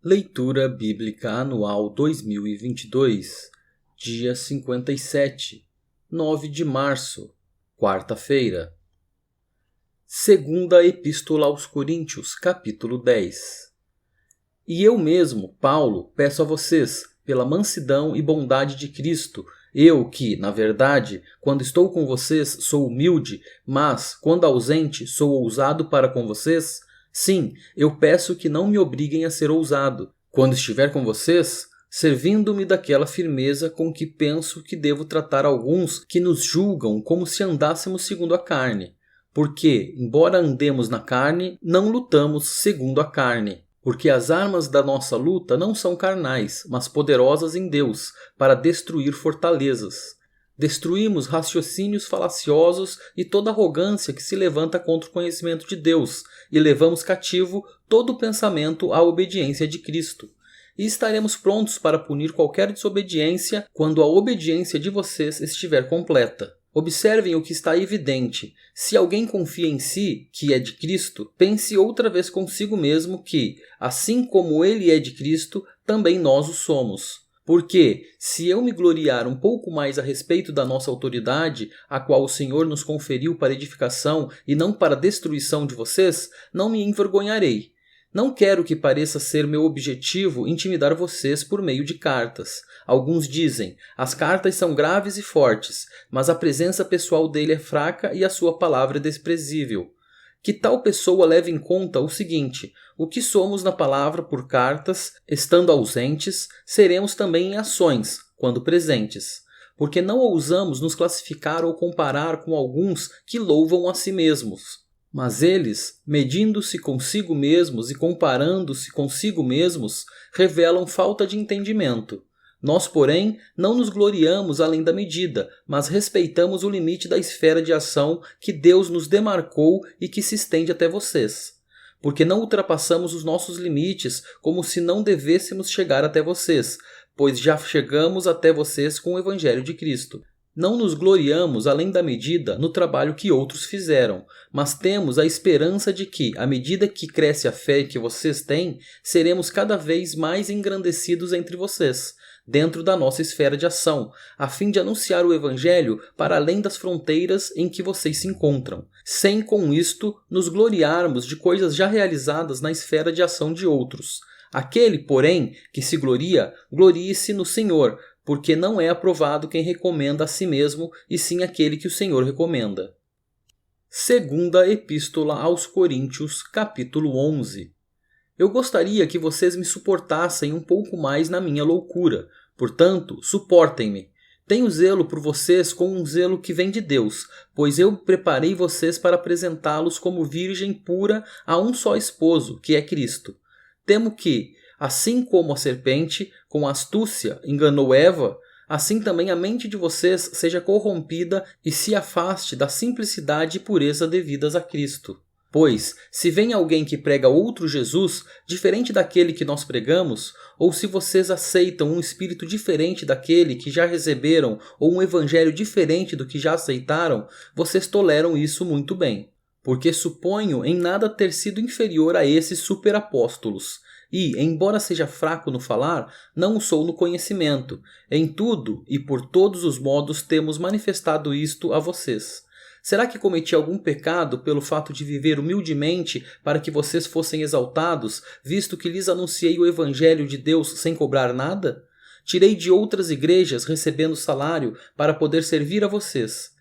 Leitura Bíblica Anual 2022, dia 57, 9 de março, quarta-feira. Segunda Epístola aos Coríntios, capítulo 10. E eu mesmo, Paulo, peço a vocês, pela mansidão e bondade de Cristo, eu que, na verdade, quando estou com vocês sou humilde, mas, quando ausente, sou ousado para com vocês, sim, eu peço que não me obriguem a ser ousado, quando estiver com vocês, servindo-me daquela firmeza com que penso que devo tratar alguns que nos julgam como se andássemos segundo a carne. Porque, embora andemos na carne, não lutamos segundo a carne. Porque as armas da nossa luta não são carnais, mas poderosas em Deus, para destruir fortalezas. Destruímos raciocínios falaciosos e toda arrogância que se levanta contra o conhecimento de Deus, e levamos cativo todo o pensamento à obediência de Cristo. E estaremos prontos para punir qualquer desobediência quando a obediência de vocês estiver completa. Observem o que está evidente. Se alguém confia em si, que é de Cristo, pense outra vez consigo mesmo que, assim como ele é de Cristo, também nós o somos. Porque, se eu me gloriar um pouco mais a respeito da nossa autoridade, a qual o Senhor nos conferiu para edificação e não para destruição de vocês, não me envergonharei. Não quero que pareça ser meu objetivo intimidar vocês por meio de cartas. Alguns dizem, as cartas são graves e fortes, mas a presença pessoal dele é fraca e a sua palavra é desprezível. Que tal pessoa leve em conta o seguinte, o que somos na palavra por cartas, estando ausentes, seremos também em ações, quando presentes. Porque não ousamos nos classificar ou comparar com alguns que louvam a si mesmos. Mas eles, medindo-se consigo mesmos e comparando-se consigo mesmos, revelam falta de entendimento. Nós, porém, não nos gloriamos além da medida, mas respeitamos o limite da esfera de ação que Deus nos demarcou e que se estende até vocês. Porque não ultrapassamos os nossos limites como se não devêssemos chegar até vocês, pois já chegamos até vocês com o Evangelho de Cristo. Não nos gloriamos além da medida no trabalho que outros fizeram, mas temos a esperança de que, à medida que cresce a fé que vocês têm, seremos cada vez mais engrandecidos entre vocês, dentro da nossa esfera de ação, a fim de anunciar o Evangelho para além das fronteiras em que vocês se encontram, sem com isto nos gloriarmos de coisas já realizadas na esfera de ação de outros. Aquele, porém, que se gloria, glorie-se no Senhor, porque não é aprovado quem recomenda a si mesmo, e sim aquele que o Senhor recomenda. Segunda Epístola aos Coríntios, capítulo 11. Eu gostaria que vocês me suportassem um pouco mais na minha loucura. Portanto, suportem-me. Tenho zelo por vocês com um zelo que vem de Deus, pois eu preparei vocês para apresentá-los como virgem pura a um só esposo, que é Cristo. Temo que, assim como a serpente, com astúcia, enganou Eva, assim também a mente de vocês seja corrompida e se afaste da simplicidade e pureza devidas a Cristo. Pois, se vem alguém que prega outro Jesus, diferente daquele que nós pregamos, ou se vocês aceitam um espírito diferente daquele que já receberam, ou um evangelho diferente do que já aceitaram, vocês toleram isso muito bem. Porque suponho em nada ter sido inferior a esses superapóstolos. E, embora seja fraco no falar, não o sou no conhecimento. Em tudo e por todos os modos temos manifestado isto a vocês. Será que cometi algum pecado pelo fato de viver humildemente para que vocês fossem exaltados, visto que lhes anunciei o Evangelho de Deus sem cobrar nada? Tirei de outras igrejas recebendo salário para poder servir a vocês.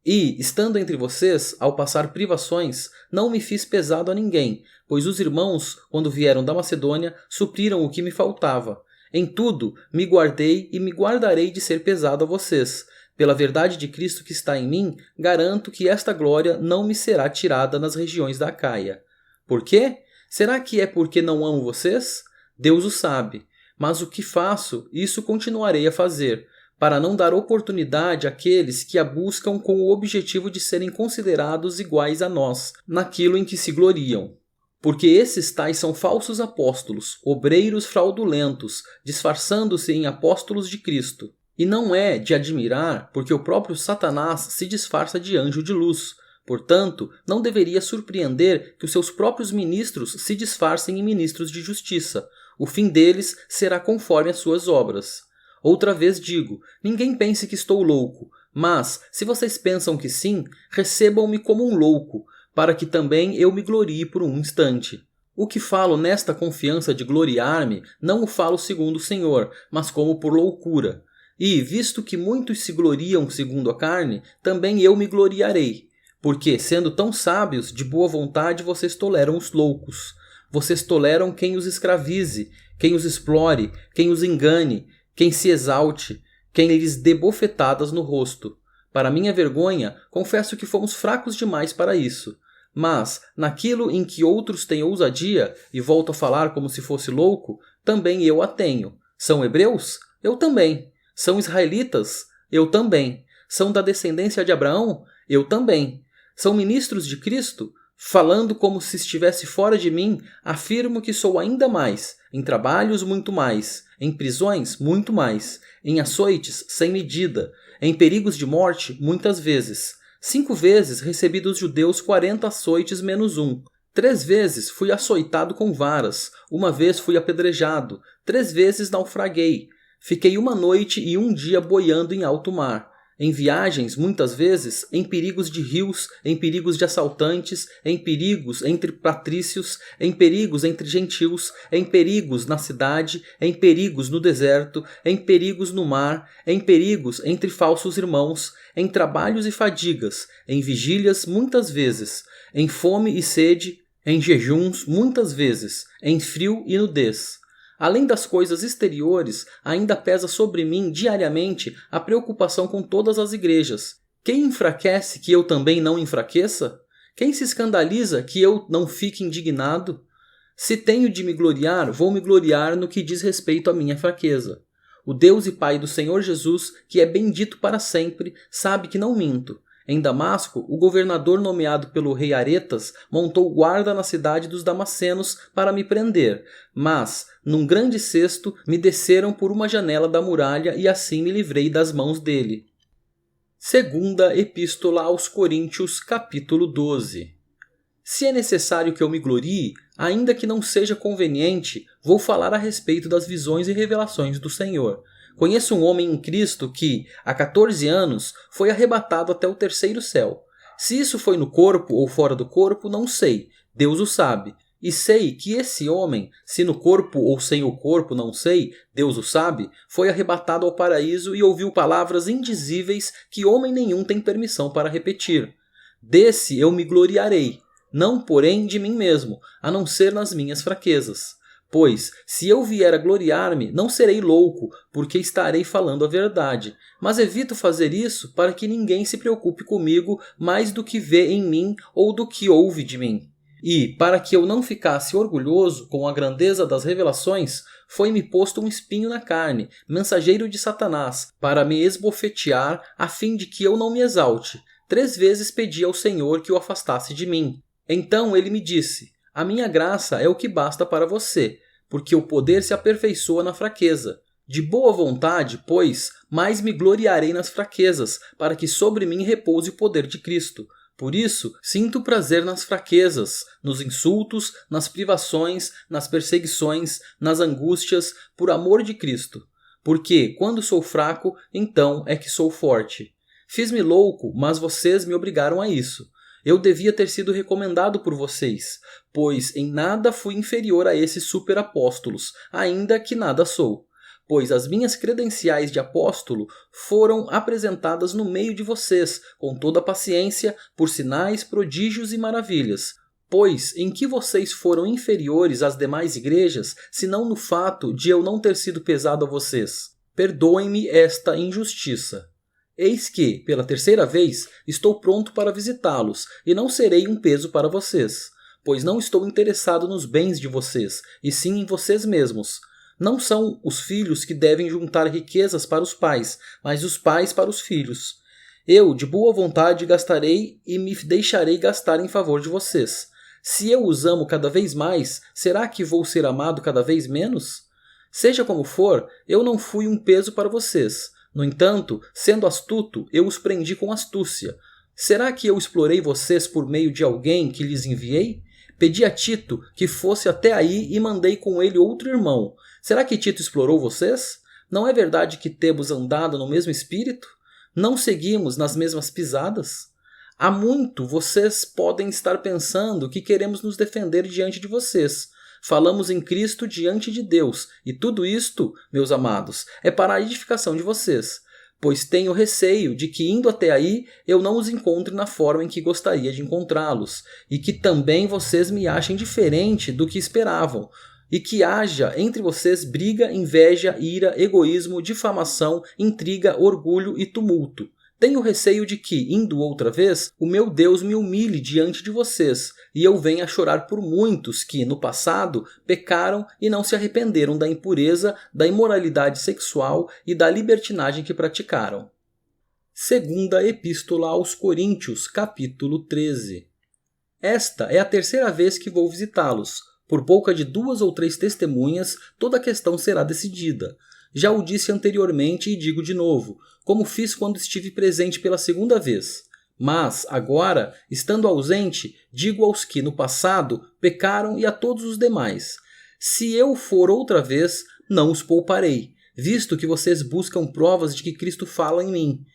E, estando entre vocês, ao passar privações, não me fiz pesado a ninguém, pois os irmãos, quando vieram da Macedônia, supriram o que me faltava. Em tudo, me guardei e me guardarei de ser pesado a vocês. Pela verdade de Cristo que está em mim, garanto que esta glória não me será tirada nas regiões da Acaia. Por quê? Será que é porque não amo vocês? Deus o sabe. Mas o que faço, isso continuarei a fazer, para não dar oportunidade àqueles que a buscam com o objetivo de serem considerados iguais a nós, naquilo em que se gloriam. Porque esses tais são falsos apóstolos, obreiros fraudulentos, disfarçando-se em apóstolos de Cristo. E não é de admirar, porque o próprio Satanás se disfarça de anjo de luz. Portanto, não deveria surpreender que os seus próprios ministros se disfarcem em ministros de justiça. O fim deles será conforme as suas obras. Outra vez digo, ninguém pense que estou louco, mas, se vocês pensam que sim, recebam-me como um louco, para que também eu me glorie por um instante. O que falo nesta confiança de gloriar-me, não o falo segundo o Senhor, mas como por loucura. E, visto que muitos se gloriam segundo a carne, também eu me gloriarei. Porque, sendo tão sábios, de boa vontade vocês toleram os loucos. Vocês toleram quem os escravize, quem os explore, quem os engane, quem se exalte, quem lhes dê bofetadas no rosto. Para minha vergonha, confesso que fomos fracos demais para isso. Mas, naquilo em que outros têm ousadia, e volto a falar como se fosse louco, também eu a tenho. São hebreus? Eu também. São israelitas? Eu também. São da descendência de Abraão? Eu também. São ministros de Cristo? Falando como se estivesse fora de mim, afirmo que sou ainda mais, em trabalhos muito mais, em prisões muito mais, em açoites sem medida, em perigos de morte muitas vezes. 5 vezes recebi dos judeus 40 açoites menos 1. 3 vezes fui açoitado com varas, 1 vez fui apedrejado, 3 vezes naufraguei. Fiquei 1 noite e 1 dia boiando em alto mar. Em viagens, muitas vezes, em perigos de rios, em perigos de assaltantes, em perigos entre patrícios, em perigos entre gentios, em perigos na cidade, em perigos no deserto, em perigos no mar, em perigos entre falsos irmãos, em trabalhos e fadigas, em vigílias muitas vezes, em fome e sede, em jejuns muitas vezes, em frio e nudez. Além das coisas exteriores, ainda pesa sobre mim diariamente a preocupação com todas as igrejas. Quem enfraquece que eu também não enfraqueça? Quem se escandaliza que eu não fique indignado? Se tenho de me gloriar, vou me gloriar no que diz respeito à minha fraqueza. O Deus e Pai do Senhor Jesus, que é bendito para sempre, sabe que não minto. Em Damasco, o governador nomeado pelo rei Aretas montou guarda na cidade dos Damascenos para me prender, mas, num grande cesto, me desceram por uma janela da muralha e assim me livrei das mãos dele. Segunda Epístola aos Coríntios, capítulo 12. Se é necessário que eu me glorie, ainda que não seja conveniente, vou falar a respeito das visões e revelações do Senhor. Conheço um homem em Cristo que, há 14 anos, foi arrebatado até o 3º céu. Se isso foi no corpo ou fora do corpo, não sei. Deus o sabe. E sei que esse homem, se no corpo ou sem o corpo, não sei, Deus o sabe, foi arrebatado ao paraíso e ouviu palavras indizíveis que homem nenhum tem permissão para repetir. Desse eu me gloriarei, não porém de mim mesmo, a não ser nas minhas fraquezas. Pois, se eu vier a gloriar-me, não serei louco, porque estarei falando a verdade. Mas evito fazer isso para que ninguém se preocupe comigo mais do que vê em mim ou do que ouve de mim. E, para que eu não ficasse orgulhoso com a grandeza das revelações, foi-me posto um espinho na carne, mensageiro de Satanás, para me esbofetear, a fim de que eu não me exalte. 3 vezes pedi ao Senhor que o afastasse de mim. Então ele me disse: a minha graça é o que basta para você, porque o poder se aperfeiçoa na fraqueza. De boa vontade, pois, mais me gloriarei nas fraquezas, para que sobre mim repouse o poder de Cristo. Por isso, sinto prazer nas fraquezas, nos insultos, nas privações, nas perseguições, nas angústias, por amor de Cristo. Porque, quando sou fraco, então é que sou forte. Fiz-me louco, mas vocês me obrigaram a isso. Eu devia ter sido recomendado por vocês, pois em nada fui inferior a esses superapóstolos, ainda que nada sou. Pois as minhas credenciais de apóstolo foram apresentadas no meio de vocês, com toda a paciência, por sinais, prodígios e maravilhas. Pois em que vocês foram inferiores às demais igrejas, senão no fato de eu não ter sido pesado a vocês? Perdoem-me esta injustiça. Eis que, pela 3ª vez, estou pronto para visitá-los, e não serei um peso para vocês, pois não estou interessado nos bens de vocês, e sim em vocês mesmos. Não são os filhos que devem juntar riquezas para os pais, mas os pais para os filhos. Eu, de boa vontade, gastarei e me deixarei gastar em favor de vocês. Se eu os amo cada vez mais, será que vou ser amado cada vez menos? Seja como for, eu não fui um peso para vocês. No entanto, sendo astuto, eu os prendi com astúcia. Será que eu explorei vocês por meio de alguém que lhes enviei? Pedi a Tito que fosse até aí e mandei com ele outro irmão. Será que Tito explorou vocês? Não é verdade que temos andado no mesmo espírito? Não seguimos nas mesmas pisadas? Há muito vocês podem estar pensando que queremos nos defender diante de vocês. Falamos em Cristo diante de Deus, e tudo isto, meus amados, é para a edificação de vocês, pois tenho receio de que, indo até aí, eu não os encontre na forma em que gostaria de encontrá-los, e que também vocês me achem diferente do que esperavam, e que haja entre vocês briga, inveja, ira, egoísmo, difamação, intriga, orgulho e tumulto. Tenho receio de que, indo outra vez, o meu Deus me humilhe diante de vocês, e eu venha a chorar por muitos que, no passado, pecaram e não se arrependeram da impureza, da imoralidade sexual e da libertinagem que praticaram. Segunda Epístola aos Coríntios, capítulo 13. Esta é a terceira vez que vou visitá-los. Por boca de 2 ou 3 testemunhas, toda a questão será decidida. Já o disse anteriormente e digo de novo, como fiz quando estive presente pela segunda vez. Mas, agora, estando ausente, digo aos que, no passado, pecaram e a todos os demais. Se eu for outra vez, não os pouparei, visto que vocês buscam provas de que Cristo fala em mim.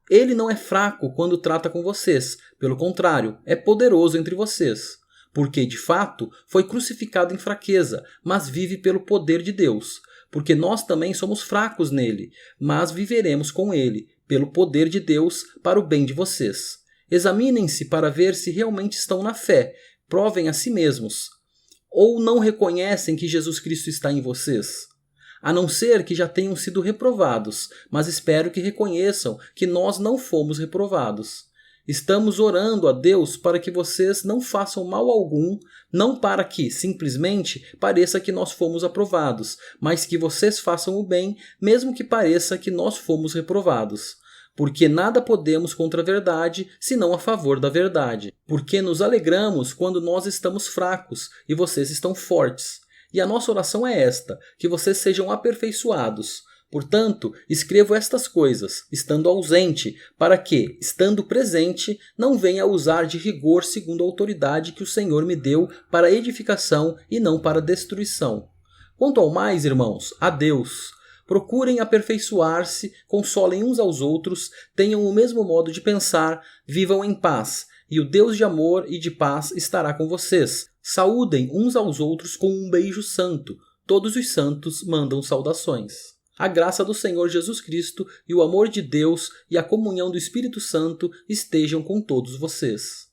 Ele não é fraco quando trata com vocês, pelo contrário, é poderoso entre vocês. Porque, de fato, foi crucificado em fraqueza, mas vive pelo poder de Deus. Porque nós também somos fracos nele, mas viveremos com ele, pelo poder de Deus, para o bem de vocês. Examinem-se para ver se realmente estão na fé, provem a si mesmos. Ou não reconhecem que Jesus Cristo está em vocês? A não ser que já tenham sido reprovados, mas espero que reconheçam que nós não fomos reprovados. Estamos orando a Deus para que vocês não façam mal algum, não para que, simplesmente, pareça que nós fomos aprovados, mas que vocês façam o bem, mesmo que pareça que nós fomos reprovados. Porque nada podemos contra a verdade, senão a favor da verdade. Porque nos alegramos quando nós estamos fracos e vocês estão fortes. E a nossa oração é esta, que vocês sejam aperfeiçoados. Portanto, escrevo estas coisas, estando ausente, para que, estando presente, não venha a usar de rigor segundo a autoridade que o Senhor me deu para edificação e não para destruição. Quanto ao mais, irmãos, a Deus. Procurem aperfeiçoar-se, consolem uns aos outros, tenham o mesmo modo de pensar, vivam em paz, e o Deus de amor e de paz estará com vocês. Saúdem uns aos outros com um beijo santo. Todos os santos mandam saudações. A graça do Senhor Jesus Cristo e o amor de Deus e a comunhão do Espírito Santo estejam com todos vocês.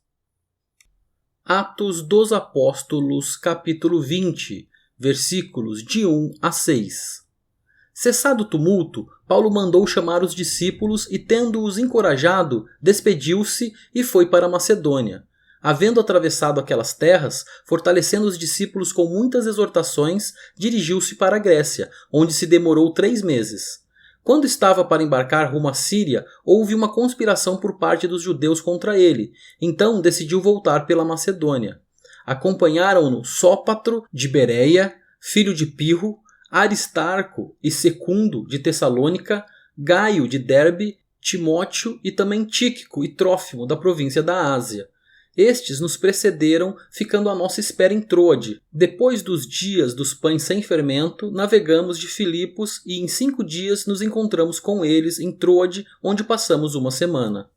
Atos dos Apóstolos, capítulo 20, versículos de 1 a 6. Cessado o tumulto, Paulo mandou chamar os discípulos e, tendo-os encorajado, despediu-se e foi para a Macedônia. Havendo atravessado aquelas terras, fortalecendo os discípulos com muitas exortações, dirigiu-se para a Grécia, onde se demorou 3 meses. Quando estava para embarcar rumo à Síria, houve uma conspiração por parte dos judeus contra ele, então decidiu voltar pela Macedônia. Acompanharam-no Sópatro de Bereia, filho de Pirro, Aristarco e Secundo de Tessalônica, Gaio de Derbe, Timóteo e também Tíquico e Trófimo da província da Ásia. Estes nos precederam, ficando à nossa espera em Troade. Depois dos dias dos pães sem fermento, navegamos de Filipos e em 5 dias nos encontramos com eles em Troade, onde passamos uma semana.